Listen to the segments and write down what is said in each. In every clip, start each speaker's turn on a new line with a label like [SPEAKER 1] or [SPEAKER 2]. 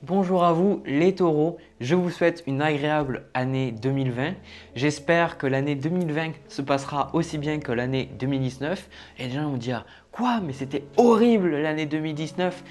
[SPEAKER 1] Bonjour à vous les taureaux, je vous souhaite une agréable année 2020. J'espère que l'année 2020 se passera aussi bien que l'année 2019. Et les gens vont dire quoi? Mais c'était horrible l'année 2019.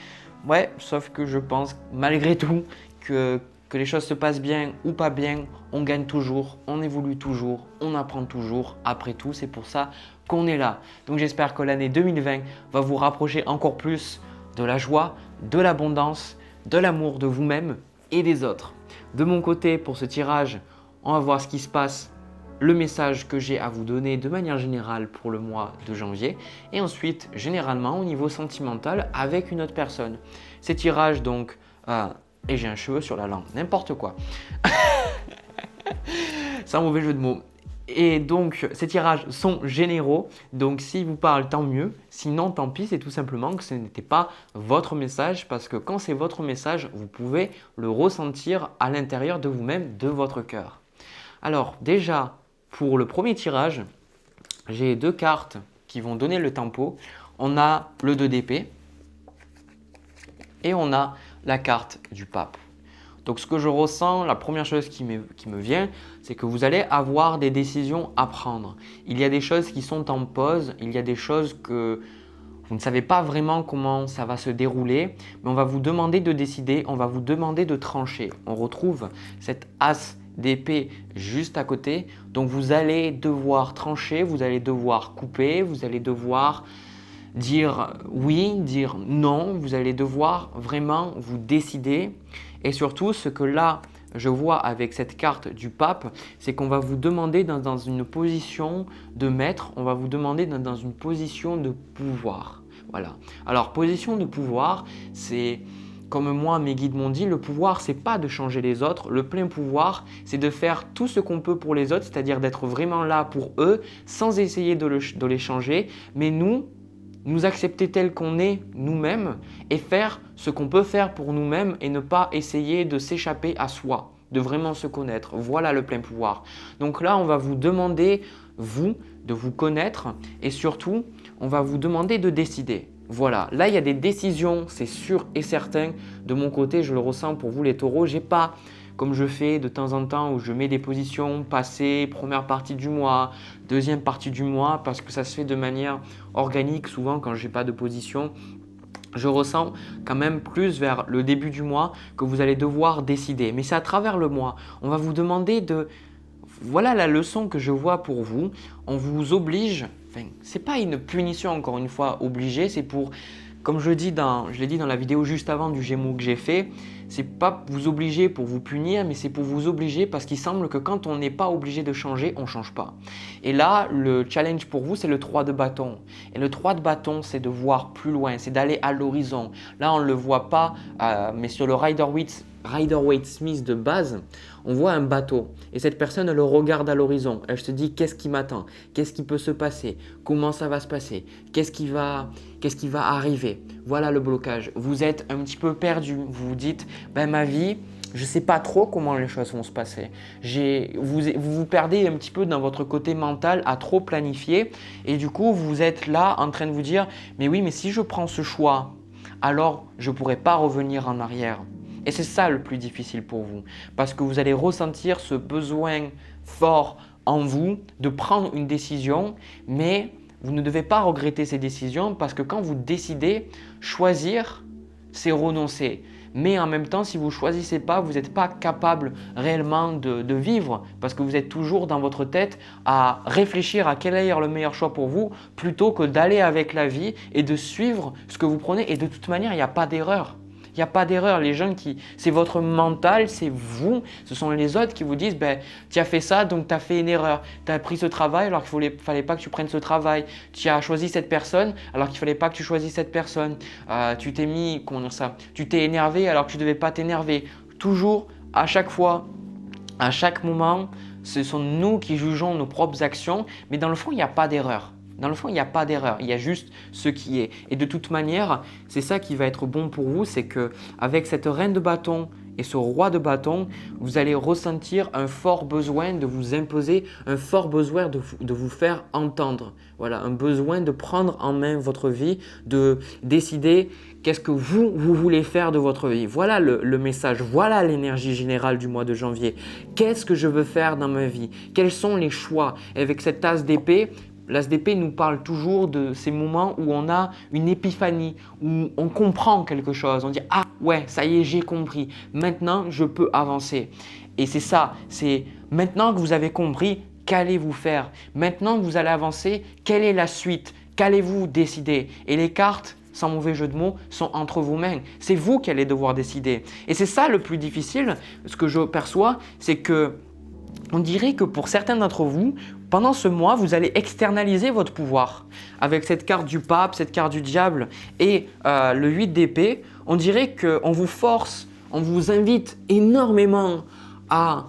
[SPEAKER 1] Ouais, sauf que je pense malgré tout que les choses se passent bien ou pas bien, on gagne toujours, on évolue toujours, on apprend toujours. Après tout, c'est pour ça qu'on est là. Donc j'espère que l'année 2020 va vous rapprocher encore plus de la joie, de l'abondance, de l'amour de vous-même et des autres. De mon côté, pour ce tirage, on va voir ce qui se passe, le message que j'ai à vous donner de manière générale pour le mois de janvier et ensuite, généralement, au niveau sentimental avec une autre personne. Ces tirages donc, et j'ai un cheveu sur la langue, n'importe quoi. C'est un mauvais jeu de mots. Et donc, ces tirages sont généraux. Donc, s'ils vous parlent, tant mieux. Sinon, tant pis, c'est tout simplement que ce n'était pas votre message. Parce que quand c'est votre message, vous pouvez le ressentir à l'intérieur de vous-même, de votre cœur. Alors, déjà, pour le premier tirage, j'ai deux cartes qui vont donner le tempo. On a le 2 d'épée et on a la carte du pape. Donc ce que je ressens, la première chose qui me vient, c'est que vous allez avoir des décisions à prendre. Il y a des choses qui sont en pause, il y a des choses que vous ne savez pas vraiment comment ça va se dérouler, mais on va vous demander de décider, on va vous demander de trancher. On retrouve cette as d'épée juste à côté, donc vous allez devoir trancher, vous allez devoir couper, vous allez devoir dire oui, dire non, vous allez devoir vraiment vous décider. Et surtout, ce que là, je vois avec cette carte du pape, c'est qu'on va vous demander dans une position de maître, on va vous demander dans une position de pouvoir. Voilà. Alors, position de pouvoir, c'est comme moi, mes guides m'ont dit, le pouvoir, c'est pas de changer les autres. Le plein pouvoir, c'est de faire tout ce qu'on peut pour les autres, c'est-à-dire d'être vraiment là pour eux, sans essayer de les changer. Mais nous accepter tel qu'on est nous-mêmes et faire ce qu'on peut faire pour nous-mêmes et ne pas essayer de s'échapper à soi, de vraiment se connaître. Voilà le plein pouvoir. Donc là, on va vous demander, vous, de vous connaître et surtout, on va vous demander de décider. Voilà, là il y a des décisions, c'est sûr et certain. De mon côté, je le ressens pour vous les taureaux. J'ai pas, comme je fais de temps en temps où je mets des positions passées, première partie du mois, deuxième partie du mois, parce que ça se fait de manière organique souvent quand je n'ai pas de position. Je ressens quand même plus vers le début du mois que vous allez devoir décider. Mais c'est à travers le mois. On va vous demander de… Voilà la leçon que je vois pour vous. On vous oblige, enfin, ce n'est pas une punition encore une fois obligée, c'est pour… Comme je l'ai dit dans la vidéo juste avant du Gémeaux que j'ai fait, c'est pas vous obliger pour vous punir, mais c'est pour vous obliger parce qu'il semble que quand on n'est pas obligé de changer, on ne change pas. Et là, le challenge pour vous, c'est le 3 de bâton. Et le 3 de bâton, c'est de voir plus loin, c'est d'aller à l'horizon. Là, on ne le voit pas, mais sur le Rider-Waite Smith de base, on voit un bateau et cette personne elle le regarde à l'horizon. Elle se dit qu'est-ce qui m'attend, qu'est-ce qui peut se passer, comment ça va se passer, qu'est-ce qui va arriver. Voilà le blocage. Vous êtes un petit peu perdu. Vous vous dites ma vie, je ne sais pas trop comment les choses vont se passer. Vous perdez un petit peu dans votre côté mental à trop planifier et du coup vous êtes là en train de vous dire mais oui mais si je prends ce choix alors je ne pourrai pas revenir en arrière. Et c'est ça le plus difficile pour vous, parce que vous allez ressentir ce besoin fort en vous de prendre une décision, mais vous ne devez pas regretter ces décisions parce que quand vous décidez, choisir, c'est renoncer. Mais en même temps, si vous ne choisissez pas, vous n'êtes pas capable réellement de vivre parce que vous êtes toujours dans votre tête à réfléchir à quel est le meilleur choix pour vous plutôt que d'aller avec la vie et de suivre ce que vous prenez. Et de toute manière, il n'y a pas d'erreur. Il n'y a pas d'erreur. Les gens c'est votre mental, c'est vous. Ce sont les autres qui vous disent tu as fait ça, donc tu as fait une erreur. Tu as pris ce travail alors qu'il ne fallait pas que tu prennes ce travail. Tu as choisi cette personne alors qu'il ne fallait pas que tu choisisses cette personne. Tu t'es mis, comment dire ça, tu t'es énervé alors que tu ne devais pas t'énerver. Toujours, à chaque fois, à chaque moment, ce sont nous qui jugeons nos propres actions, mais dans le fond, il n'y a pas d'erreur. Dans le fond, il n'y a pas d'erreur, il y a juste ce qui est. Et de toute manière, c'est ça qui va être bon pour vous, c'est qu'avec cette reine de bâton et ce roi de bâton, vous allez ressentir un fort besoin de vous imposer, un fort besoin de vous faire entendre. Voilà, un besoin de prendre en main votre vie, de décider qu'est-ce que vous voulez faire de votre vie. Voilà le message, voilà l'énergie générale du mois de janvier. Qu'est-ce que je veux faire dans ma vie? Quels sont les choix? Et avec cette tasse d'épée, l'as d'épée nous parle toujours de ces moments où on a une épiphanie, où on comprend quelque chose. On dit « Ah ouais, ça y est, j'ai compris. Maintenant, je peux avancer. » Et c'est ça, c'est maintenant que vous avez compris, qu'allez-vous faire? Maintenant que vous allez avancer, quelle est la suite? Qu'allez-vous décider? Et les cartes, sans mauvais jeu de mots, sont entre vos mains. C'est vous qui allez devoir décider. Et c'est ça le plus difficile, ce que je perçois, c'est que on dirait que pour certains d'entre vous, pendant ce mois, vous allez externaliser votre pouvoir. Avec cette carte du pape, cette carte du diable et le 8 d'épée, on dirait qu'on vous force, on vous invite énormément à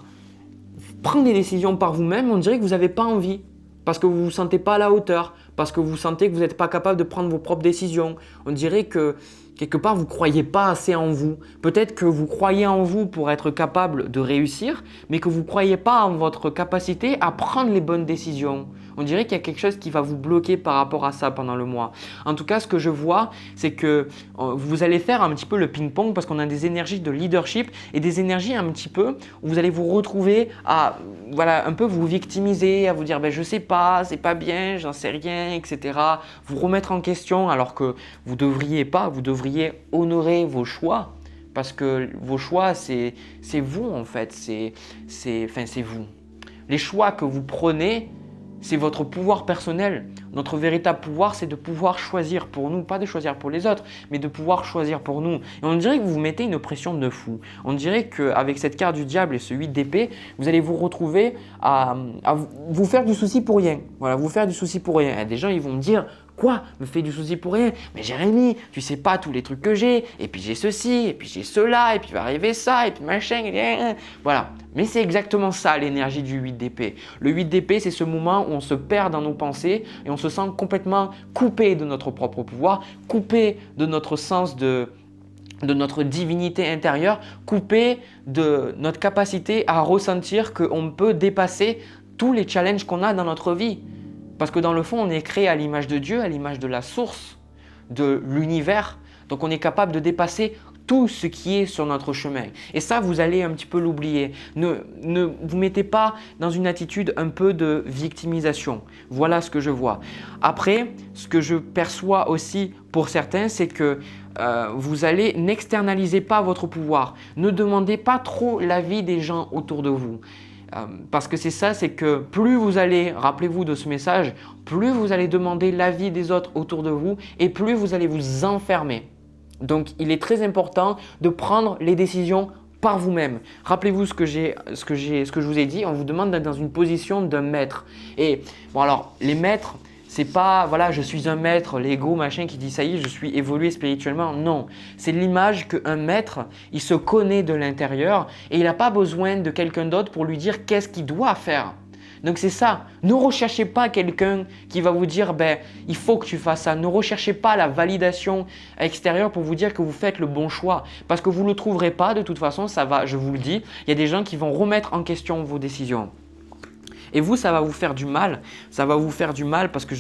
[SPEAKER 1] prendre des décisions par vous-même. On dirait que vous n'avez pas envie parce que vous ne vous sentez pas à la hauteur, parce que vous sentez que vous n'êtes pas capable de prendre vos propres décisions. On dirait que quelque part, vous ne croyez pas assez en vous. Peut-être que vous croyez en vous pour être capable de réussir, mais que vous ne croyez pas en votre capacité à prendre les bonnes décisions. On dirait qu'il y a quelque chose qui va vous bloquer par rapport à ça pendant le mois. En tout cas, ce que je vois, c'est que vous allez faire un petit peu le ping-pong parce qu'on a des énergies de leadership et des énergies un petit peu où vous allez vous retrouver à un peu vous victimiser, à vous dire je sais pas, c'est pas bien, j'en sais rien, etc. Vous remettre en question alors que vous devriez pas, vous devriez honorer vos choix. Parce que vos choix, c'est vous en fait, c'est vous. Les choix que vous prenez, c'est votre pouvoir personnel. Notre véritable pouvoir, c'est de pouvoir choisir pour nous, pas de choisir pour les autres, mais de pouvoir choisir pour nous. Et on dirait que vous vous mettez une pression de fou. On dirait qu'avec cette carte du diable et ce 8 d'épée, vous allez vous retrouver à vous faire du souci pour rien. Voilà, vous faire du souci pour rien. Et des gens, ils vont me dire « Quoi? Me fais du souci pour rien? Mais Jérémy, tu sais pas tous les trucs que j'ai, et puis j'ai ceci, et puis j'ai cela, et puis il va arriver ça, et puis machin, voilà. Mais c'est exactement ça l'énergie du 8 d'épée. Le 8 d'épée, c'est ce moment où on se perd dans nos pensées et on se sent complètement coupé de notre propre pouvoir, coupé de notre sens de notre divinité intérieure, coupé de notre capacité à ressentir qu'on peut dépasser tous les challenges qu'on a dans notre vie. Parce que dans le fond, on est créé à l'image de Dieu, à l'image de la source, de l'univers. Donc on est capable de dépasser tout ce qui est sur notre chemin. Et ça, vous allez un petit peu l'oublier. Ne vous mettez pas dans une attitude un peu de victimisation. Voilà ce que je vois. Après, ce que je perçois aussi pour certains, c'est que n'externalisez pas votre pouvoir. Ne demandez pas trop l'avis des gens autour de vous. Parce que c'est ça, c'est que plus vous allez, rappelez-vous de ce message, plus vous allez demander l'avis des autres autour de vous et plus vous allez vous enfermer. Donc, il est très important de prendre les décisions par vous-même. Rappelez-vous ce que je vous ai dit, on vous demande d'être dans une position d'un maître. Et bon alors, les maîtres, c'est pas, voilà, je suis un maître, l'ego, machin, qui dit ça y est, je suis évolué spirituellement. Non, c'est l'image qu'un maître, il se connaît de l'intérieur et il n'a pas besoin de quelqu'un d'autre pour lui dire qu'est-ce qu'il doit faire. Donc c'est ça, ne recherchez pas quelqu'un qui va vous dire il faut que tu fasses ça. Ne recherchez pas la validation extérieure pour vous dire que vous faites le bon choix. Parce que vous ne le trouverez pas de toute façon, ça va, je vous le dis, il y a des gens qui vont remettre en question vos décisions. Et vous, ça va vous faire du mal. Ça va vous faire du mal parce que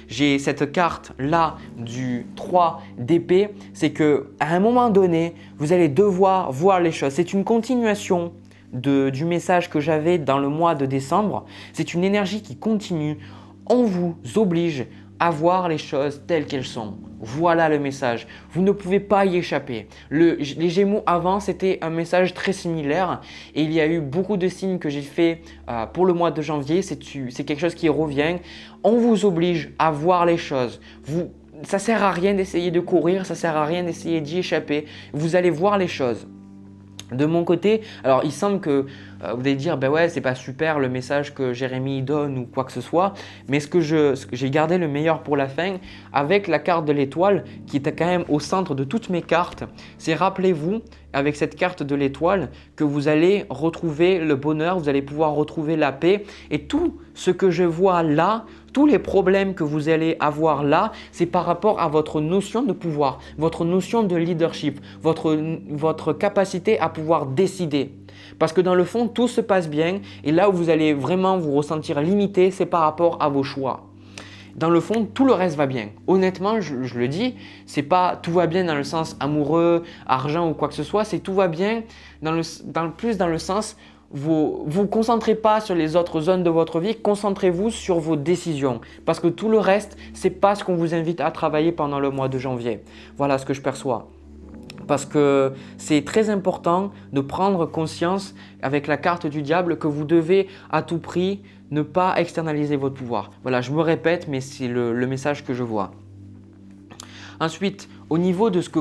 [SPEAKER 1] j'ai cette carte-là du 3 d'épée. C'est qu'à un moment donné, vous allez devoir voir les choses. C'est une continuation du message que j'avais dans le mois de décembre. C'est une énergie qui continue. On vous oblige à voir les choses telles qu'elles sont. Voilà le message. Vous ne pouvez pas y échapper. Les Gémeaux avant, c'était un message très similaire et il y a eu beaucoup de signes que j'ai fait pour le mois de janvier. C'est quelque chose qui revient. On vous oblige à voir les choses. Ça ne sert à rien d'essayer de courir, ça ne sert à rien d'essayer d'y échapper. Vous allez voir les choses. De mon côté, alors il semble que vous allez dire ouais, c'est pas super le message que Jérémy donne ou quoi que ce soit, mais ce que j'ai gardé le meilleur pour la fin avec la carte de l'étoile qui était quand même au centre de toutes mes cartes. C'est rappelez-vous avec cette carte de l'étoile que vous allez retrouver le bonheur, vous allez pouvoir retrouver la paix et tout ce que je vois là, tous les problèmes que vous allez avoir là, c'est par rapport à votre notion de pouvoir, votre notion de leadership, votre capacité à pouvoir décider. Parce que dans le fond, tout se passe bien et là où vous allez vraiment vous ressentir limité, c'est par rapport à vos choix. Dans le fond, tout le reste va bien. Honnêtement, je le dis, c'est pas tout va bien dans le sens amoureux, argent ou quoi que ce soit, c'est tout va bien plus dans le sens vous concentrez pas sur les autres zones de votre vie, concentrez-vous sur vos décisions. Parce que tout le reste, c'est pas ce qu'on vous invite à travailler pendant le mois de janvier. Voilà ce que je perçois. Parce que c'est très important de prendre conscience avec la carte du diable que vous devez à tout prix ne pas externaliser votre pouvoir. Voilà, je me répète, mais c'est le message que je vois. Ensuite, au niveau de ce que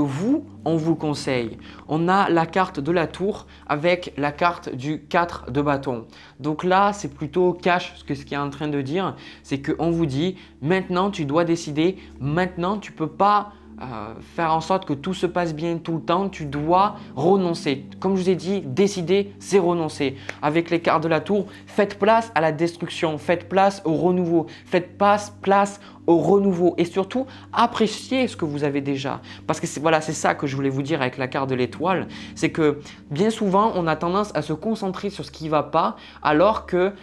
[SPEAKER 1] on vous conseille, on a la carte de la tour avec la carte du 4 de bâton. Donc là, c'est plutôt cash ce qu'il est en train de dire, c'est qu'on vous dit maintenant tu dois décider, maintenant tu ne peux pas faire en sorte que tout se passe bien tout le temps, tu dois renoncer. Comme je vous ai dit, décider, c'est renoncer. Avec les cartes de la tour, faites place à la destruction, faites place au renouveau, faites place au renouveau et surtout appréciez ce que vous avez déjà. Parce que c'est ça que je voulais vous dire avec la carte de l'étoile, c'est que bien souvent on a tendance à se concentrer sur ce qui ne va pas alors qu'il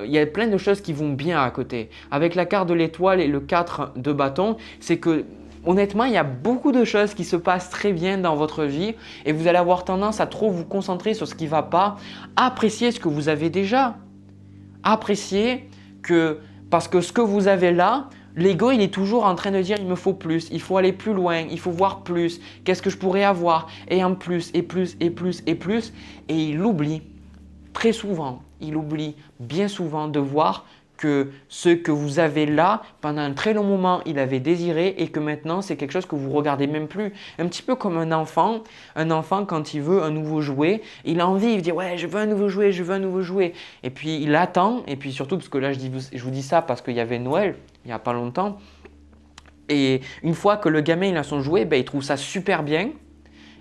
[SPEAKER 1] y a plein de choses qui vont bien à côté. Avec la carte de l'étoile et le 4 de bâton, c'est que honnêtement, il y a beaucoup de choses qui se passent très bien dans votre vie et vous allez avoir tendance à trop vous concentrer sur ce qui ne va pas. Appréciez ce que vous avez déjà. Appréciez parce que ce que vous avez là, l'ego, il est toujours en train de dire il me faut plus, il faut aller plus loin, il faut voir plus, qu'est-ce que je pourrais avoir et en plus et plus et plus et plus. Et il oublie très souvent, il oublie bien souvent de voir que ce que vous avez là, pendant un très long moment, il avait désiré et que maintenant, c'est quelque chose que vous ne regardez même plus. Un petit peu comme un enfant quand il veut un nouveau jouet, il a envie, il dit « ouais, je veux un nouveau jouet, je veux un nouveau jouet ». Et puis, il attend, et puis surtout, parce que là, je vous dis ça parce qu'il y avait Noël, il n'y a pas longtemps. Et une fois que le gamin il a son jouet, il trouve ça super bien,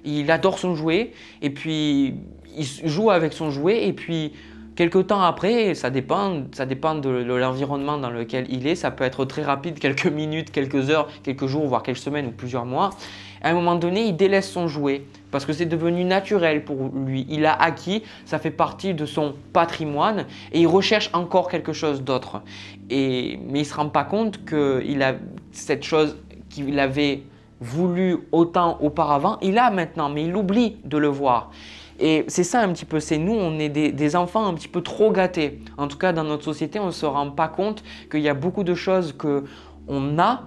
[SPEAKER 1] il adore son jouet, et puis il joue avec son jouet, et puis quelque temps après, ça dépend de l'environnement dans lequel il est. Ça peut être très rapide, quelques minutes, quelques heures, quelques jours, voire quelques semaines ou plusieurs mois. À un moment donné, il délaisse son jouet parce que c'est devenu naturel pour lui. Il a acquis, ça fait partie de son patrimoine et il recherche encore quelque chose d'autre. Mais il ne se rend pas compte qu'il a cette chose qu'il avait voulu autant auparavant, il a maintenant, mais il oublie de le voir. Et c'est ça un petit peu, c'est nous, on est des enfants un petit peu trop gâtés. En tout cas, dans notre société, on ne se rend pas compte qu'il y a beaucoup de choses qu'on a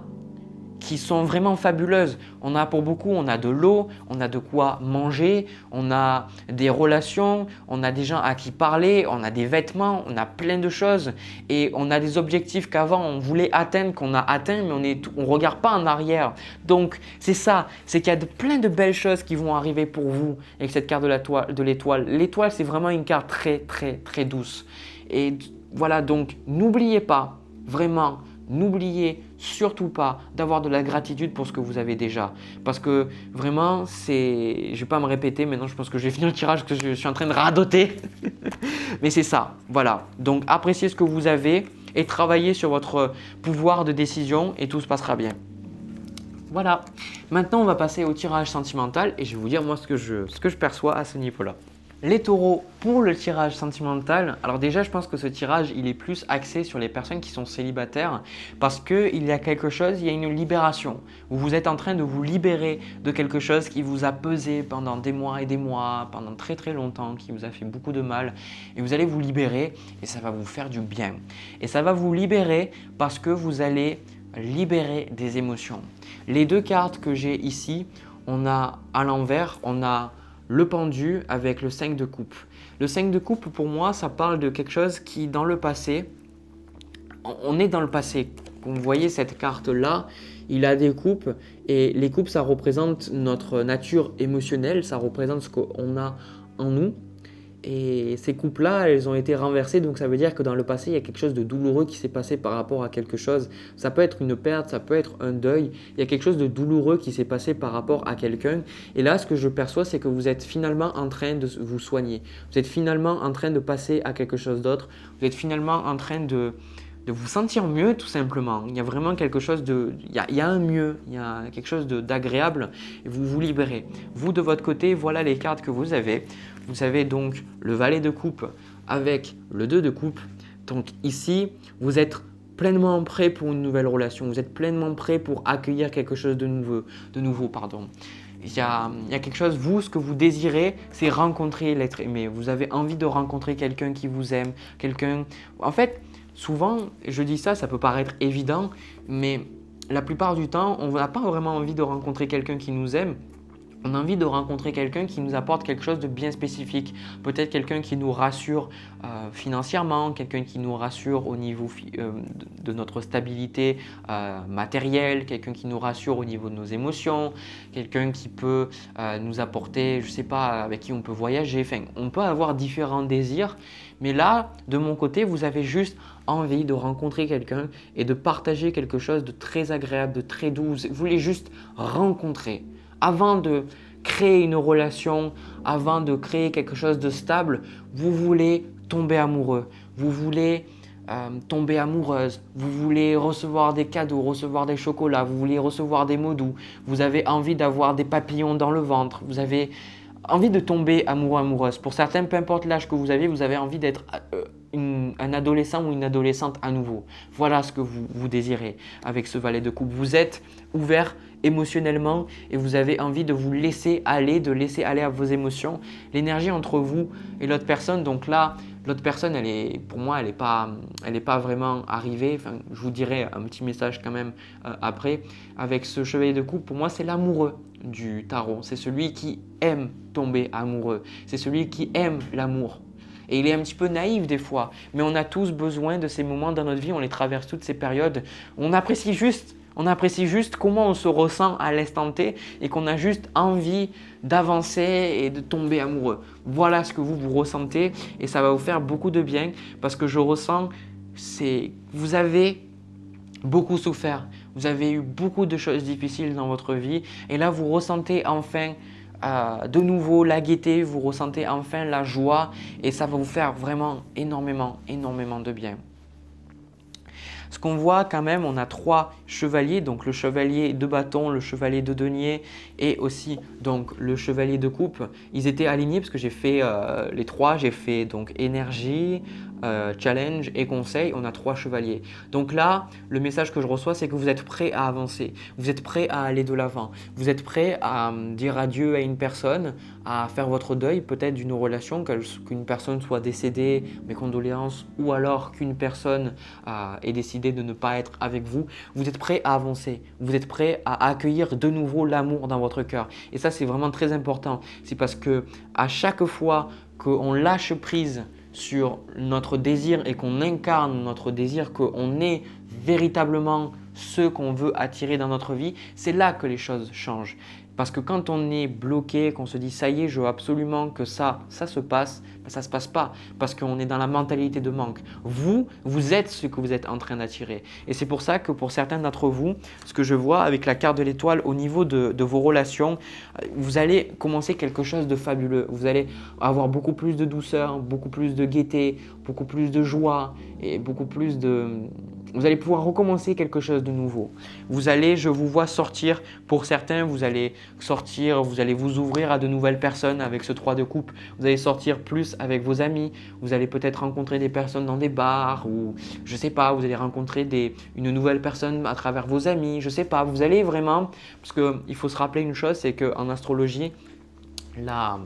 [SPEAKER 1] qui sont vraiment fabuleuses. On a pour beaucoup, on a de l'eau, on a de quoi manger, on a des relations, on a des gens à qui parler, on a des vêtements, on a plein de choses et on a des objectifs qu'avant on voulait atteindre, qu'on a atteint, mais on ne regarde pas en arrière. Donc c'est ça, c'est qu'il y a plein de belles choses qui vont arriver pour vous avec cette carte de l'étoile. L'étoile, c'est vraiment une carte très très très douce. Et voilà, donc n'oubliez pas, vraiment, n'oubliez surtout pas d'avoir de la gratitude pour ce que vous avez déjà. Parce que vraiment, je ne vais pas me répéter, maintenant je pense que je vais finir le tirage parce que je suis en train de radoter. Mais c'est ça, voilà. Donc appréciez ce que vous avez et travaillez sur votre pouvoir de décision et tout se passera bien. Voilà. Maintenant, on va passer au tirage sentimental et je vais vous dire moi ce que je perçois à ce niveau-là. Les taureaux, pour le tirage sentimental, alors déjà je pense que ce tirage il est plus axé sur les personnes qui sont célibataires parce qu'il y a quelque chose, il y a une libération où vous êtes en train de vous libérer de quelque chose qui vous a pesé pendant des mois et des mois, pendant très très longtemps, qui vous a fait beaucoup de mal et vous allez vous libérer et ça va vous faire du bien. Et ça va vous libérer parce que vous allez libérer des émotions. Les deux cartes que j'ai ici, on a à l'envers, on a le pendu avec le 5 de coupe. Le 5 de coupe, pour moi, ça parle de quelque chose qui, dans le passé, on est dans le passé. Vous voyez cette carte-là, il a des coupes et les coupes, ça représente notre nature émotionnelle, ça représente ce qu'on a en nous. Et ces coupes-là, elles ont été renversées, donc ça veut dire que dans le passé, il y a quelque chose de douloureux qui s'est passé par rapport à quelque chose. Ça peut être une perte, ça peut être un deuil. Il y a quelque chose de douloureux qui s'est passé par rapport à quelqu'un. Et là, ce que je perçois, c'est que vous êtes finalement en train de vous soigner. Vous êtes finalement en train de passer à quelque chose d'autre. Vous êtes finalement en train de vous sentir mieux tout simplement. Il y a vraiment quelque chose il y a un mieux, il y a quelque chose d'agréable et vous vous libérez. Vous de votre côté, voilà les cartes que vous avez. Vous avez donc le valet de coupe avec le 2 de coupe. Donc ici, vous êtes pleinement prêt pour une nouvelle relation. Vous êtes pleinement prêt pour accueillir quelque chose de nouveau. Il y a quelque chose, vous, ce que vous désirez, c'est rencontrer l'être aimé. Vous avez envie de rencontrer quelqu'un qui vous aime, quelqu'un… En fait, souvent, je dis ça, ça peut paraître évident, mais la plupart du temps, on n'a pas vraiment envie de rencontrer quelqu'un qui nous aime. On a envie de rencontrer quelqu'un qui nous apporte quelque chose de bien spécifique. Peut-être quelqu'un qui nous rassure financièrement, quelqu'un qui nous rassure au niveau de notre stabilité matérielle, quelqu'un qui nous rassure au niveau de nos émotions, quelqu'un qui peut nous apporter, je ne sais pas, avec qui on peut voyager. Enfin, on peut avoir différents désirs, mais là, de mon côté, vous avez juste envie de rencontrer quelqu'un et de partager quelque chose de très agréable, de très doux. Vous voulez juste rencontrer. Avant de créer une relation, avant de créer quelque chose de stable, vous voulez tomber amoureux, vous voulez tomber amoureuse, vous voulez recevoir des cadeaux, recevoir des chocolats, vous voulez recevoir des mots doux, vous avez envie d'avoir des papillons dans le ventre, vous avez envie de tomber amoureux, amoureuse. Pour certains, peu importe l'âge que vous avez envie d'être un adolescent ou une adolescente à nouveau. Voilà ce que vous désirez avec ce valet de coupe. Vous êtes ouvert émotionnellement et vous avez envie de vous laisser aller, de laisser aller à vos émotions. L'énergie entre vous et l'autre personne, donc là, l'autre personne, pour moi, elle n'est pas vraiment arrivée. Enfin, je vous dirai un petit message quand même après. Avec ce chevalier de coupe, pour moi, c'est l'amoureux du tarot. C'est celui qui aime tomber amoureux. C'est celui qui aime l'amour. Et il est un petit peu naïf des fois, mais on a tous besoin de ces moments dans notre vie, on les traverse toutes ces périodes. On apprécie juste comment on se ressent à l'instant T et qu'on a juste envie d'avancer et de tomber amoureux. Voilà ce que vous ressentez et ça va vous faire beaucoup de bien parce que je ressens, vous avez beaucoup souffert, vous avez eu beaucoup de choses difficiles dans votre vie et là vous ressentez enfin de nouveau la gaieté, vous ressentez enfin la joie et ça va vous faire vraiment énormément de bien. Ce qu'on voit quand même, on a 3 chevaliers, donc le chevalier de bâton, le chevalier de denier et aussi donc le chevalier de coupe. Ils étaient alignés parce que j'ai fait les 3, j'ai fait donc énergie, challenge et conseil, on a 3 chevaliers. Donc là, le message que je reçois, c'est que vous êtes prêt à avancer, vous êtes prêt à aller de l'avant, vous êtes prêt à dire adieu à une personne, à faire votre deuil peut-être d'une relation, qu'une personne soit décédée, mes condoléances, ou alors qu'une personne ait décidé de ne pas être avec vous. Vous êtes prêt à avancer, vous êtes prêt à accueillir de nouveau l'amour dans votre cœur. Et ça, c'est vraiment très important. C'est parce que à chaque fois qu'on lâche prise sur notre désir et qu'on incarne notre désir, qu'on est véritablement ce qu'on veut attirer dans notre vie, c'est là que les choses changent. Parce que quand on est bloqué, qu'on se dit ça y est, je veux absolument que ça se passe, ben ça ne se passe pas parce qu'on est dans la mentalité de manque. Vous êtes ce que vous êtes en train d'attirer. Et c'est pour ça que pour certains d'entre vous, ce que je vois avec la carte de l'étoile au niveau de vos relations, vous allez commencer quelque chose de fabuleux. Vous allez avoir beaucoup plus de douceur, beaucoup plus de gaieté, beaucoup plus de joie et beaucoup plus de… Vous allez pouvoir recommencer quelque chose de nouveau. Je vous vois sortir, pour certains, vous allez sortir, vous allez vous ouvrir à de nouvelles personnes avec ce 3 de coupe. Vous allez sortir plus avec vos amis. Vous allez peut-être rencontrer des personnes dans des bars ou je ne sais pas, vous allez rencontrer une nouvelle personne à travers vos amis. Je ne sais pas, vous allez vraiment… Parce qu'il faut se rappeler une chose, c'est qu'en astrologie, la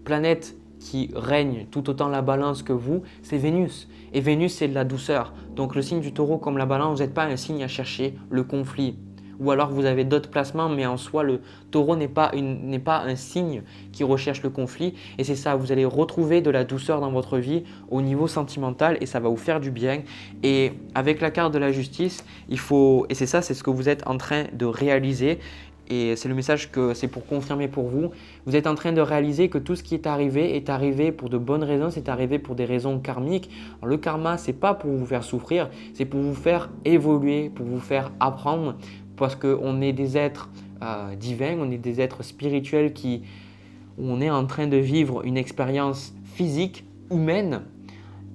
[SPEAKER 1] planète qui règne tout autant la balance que vous, c'est Vénus. Et Vénus, c'est de la douceur. Donc le signe du taureau comme la balance, vous n'êtes pas un signe à chercher le conflit. Ou alors vous avez d'autres placements, mais en soi, le taureau n'est pas un signe qui recherche le conflit. Et c'est ça, vous allez retrouver de la douceur dans votre vie au niveau sentimental et ça va vous faire du bien. Et avec la carte de la justice, et c'est ça, c'est ce que vous êtes en train de réaliser. Et c'est le message que c'est pour confirmer pour vous. Vous êtes en train de réaliser que tout ce qui est arrivé pour de bonnes raisons, c'est arrivé pour des raisons karmiques. Alors, le karma, ce n'est pas pour vous faire souffrir, c'est pour vous faire évoluer, pour vous faire apprendre. Parce qu'on est des êtres divins, on est des êtres spirituels où on est en train de vivre une expérience physique, humaine.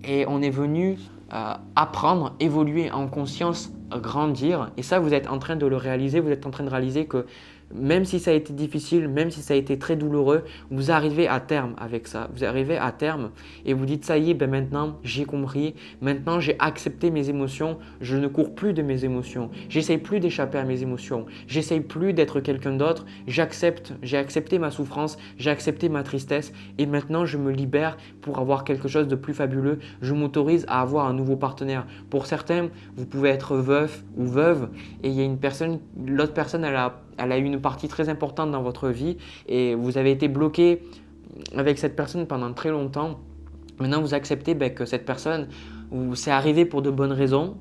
[SPEAKER 1] Et on est venu apprendre, évoluer en conscience, grandir. Et ça, vous êtes en train de le réaliser. Vous êtes en train de réaliser que même si ça a été difficile, même si ça a été très douloureux, vous arrivez à terme avec ça. Vous arrivez à terme et vous dites ça y est, ben maintenant j'ai compris, maintenant j'ai accepté mes émotions, je ne cours plus de mes émotions, j'essaye plus d'échapper à mes émotions, j'essaye plus d'être quelqu'un d'autre, j'accepte, j'ai accepté ma souffrance, j'ai accepté ma tristesse et maintenant je me libère pour avoir quelque chose de plus fabuleux. Je m'autorise à avoir un nouveau partenaire. Pour certains, vous pouvez être veuf ou veuve et il y a une personne, l'autre personne elle a eu une partie très importante dans votre vie et vous avez été bloqué avec cette personne pendant très longtemps. Maintenant, vous acceptez que cette personne, c'est arrivé pour de bonnes raisons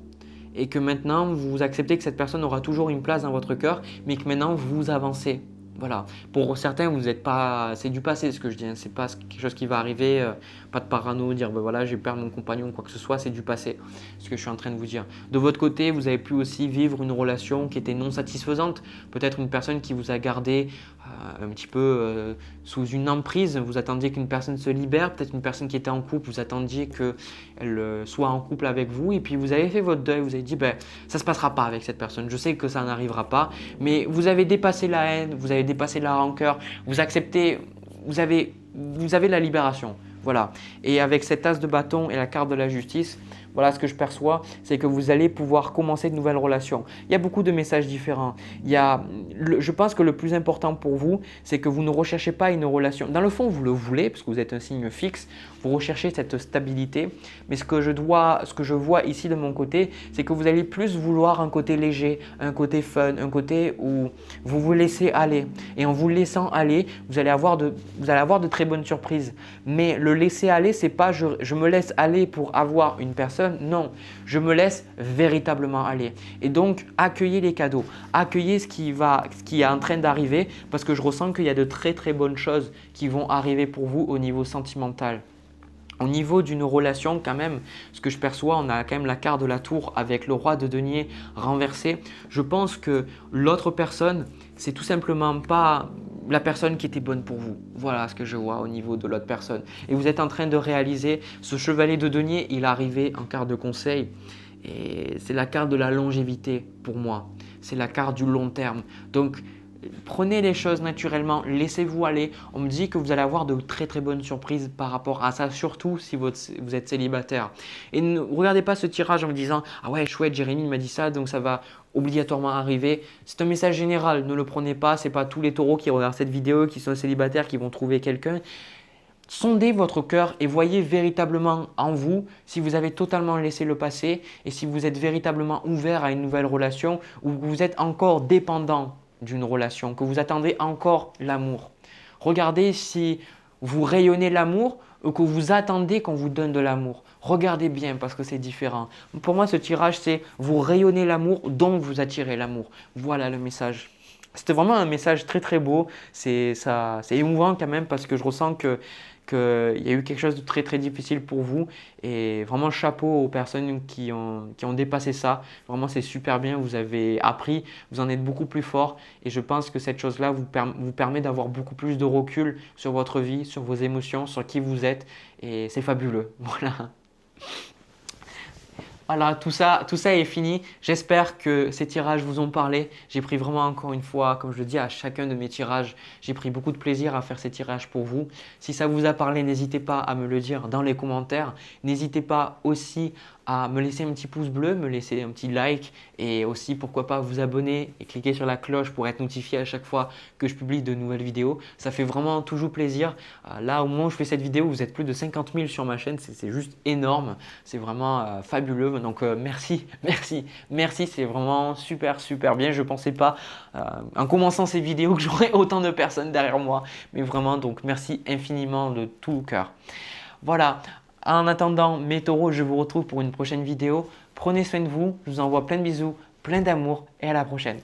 [SPEAKER 1] et que maintenant, vous acceptez que cette personne aura toujours une place dans votre cœur, mais que maintenant, vous avancez. Voilà. Pour certains, vous n'êtes pas, c'est du passé ce que je dis, hein. C'est pas quelque chose qui va arriver, pas de parano, dire ben voilà, j'ai perdu mon compagnon, quoi que ce soit, c'est du passé, ce que je suis en train de vous dire. De votre côté, vous avez pu aussi vivre une relation qui était non satisfaisante, peut-être une personne qui vous a gardé un petit peu sous une emprise, vous attendiez qu'une personne se libère, peut-être une personne qui était en couple, vous attendiez qu'elle soit en couple avec vous et puis vous avez fait votre deuil, vous avez dit ben ça ne se passera pas avec cette personne, je sais que ça n'arrivera pas, mais vous avez dépassé la haine, vous avez dépassé la rancœur, vous acceptez, vous avez la libération. Voilà. Et avec cet as de bâton et la carte de la justice, voilà ce que je perçois, c'est que vous allez pouvoir commencer de nouvelles relations. Il y a beaucoup de messages différents. Je pense que le plus important pour vous, c'est que vous ne recherchez pas une relation. Dans le fond, vous le voulez, parce que vous êtes un signe fixe, vous recherchez cette stabilité. Mais ce que je vois ici de mon côté, c'est que vous allez plus vouloir un côté léger, un côté fun, un côté où vous vous laissez aller. Et en vous laissant aller, vous allez avoir de très bonnes surprises. Mais le laisser aller, c'est pas je me laisse aller pour avoir une personne. Non, je me laisse véritablement aller. Et donc, accueillez les cadeaux, accueillez ce qui est en train d'arriver parce que je ressens qu'il y a de très très bonnes choses qui vont arriver pour vous au niveau sentimental. Au niveau d'une relation, quand même, ce que je perçois, on a quand même la carte de la tour avec le roi de denier renversé. Je pense que l'autre personne, c'est tout simplement pas la personne qui était bonne pour vous. Voilà ce que je vois au niveau de l'autre personne. Et vous êtes en train de réaliser, ce chevalier de denier, il est arrivé en carte de conseil. Et c'est la carte de la longévité pour moi. C'est la carte du long terme. Donc, prenez les choses naturellement, laissez-vous aller. On me dit que vous allez avoir de très très bonnes surprises par rapport à ça, surtout si vous êtes célibataire. Et ne regardez pas ce tirage en me disant « Ah ouais, chouette, Jérémy m'a dit ça, donc ça va obligatoirement arriver. » C'est un message général, ne le prenez pas. Ce n'est pas tous les taureaux qui regardent cette vidéo, qui sont célibataires, qui vont trouver quelqu'un. Sondez votre cœur et voyez véritablement en vous si vous avez totalement laissé le passé et si vous êtes véritablement ouvert à une nouvelle relation ou que vous êtes encore dépendant d'une relation, que vous attendez encore l'amour. Regardez si vous rayonnez l'amour ou que vous attendez qu'on vous donne de l'amour. Regardez bien parce que c'est différent. Pour moi, ce tirage, c'est vous rayonnez l'amour, donc vous attirez l'amour. Voilà le message. C'était vraiment un message très très beau. C'est émouvant quand même parce que je ressens qu'il y a eu quelque chose de très très difficile pour vous et vraiment chapeau aux personnes qui ont dépassé ça. Vraiment c'est super bien, vous avez appris, vous en êtes beaucoup plus fort et je pense que cette chose-là vous permet d'avoir beaucoup plus de recul sur votre vie, sur vos émotions, sur qui vous êtes et c'est fabuleux. Voilà. Voilà, tout ça est fini. J'espère que ces tirages vous ont parlé. J'ai pris vraiment encore une fois, comme je le dis à chacun de mes tirages, j'ai pris beaucoup de plaisir à faire ces tirages pour vous. Si ça vous a parlé, n'hésitez pas à me le dire dans les commentaires. N'hésitez pas aussi à me laisser un petit pouce bleu, me laisser un petit like et aussi pourquoi pas vous abonner et cliquer sur la cloche pour être notifié à chaque fois que je publie de nouvelles vidéos. Ça fait vraiment toujours plaisir. Là au moment où je fais cette vidéo, vous êtes plus de 50 000 sur ma chaîne, c'est juste énorme. C'est vraiment fabuleux. Donc merci, c'est vraiment super bien. Je ne pensais pas en commençant ces vidéos que j'aurais autant de personnes derrière moi. Mais vraiment, donc merci infiniment de tout cœur. Voilà. En attendant, mes taureaux, je vous retrouve pour une prochaine vidéo. Prenez soin de vous, je vous envoie plein de bisous, plein d'amour et à la prochaine.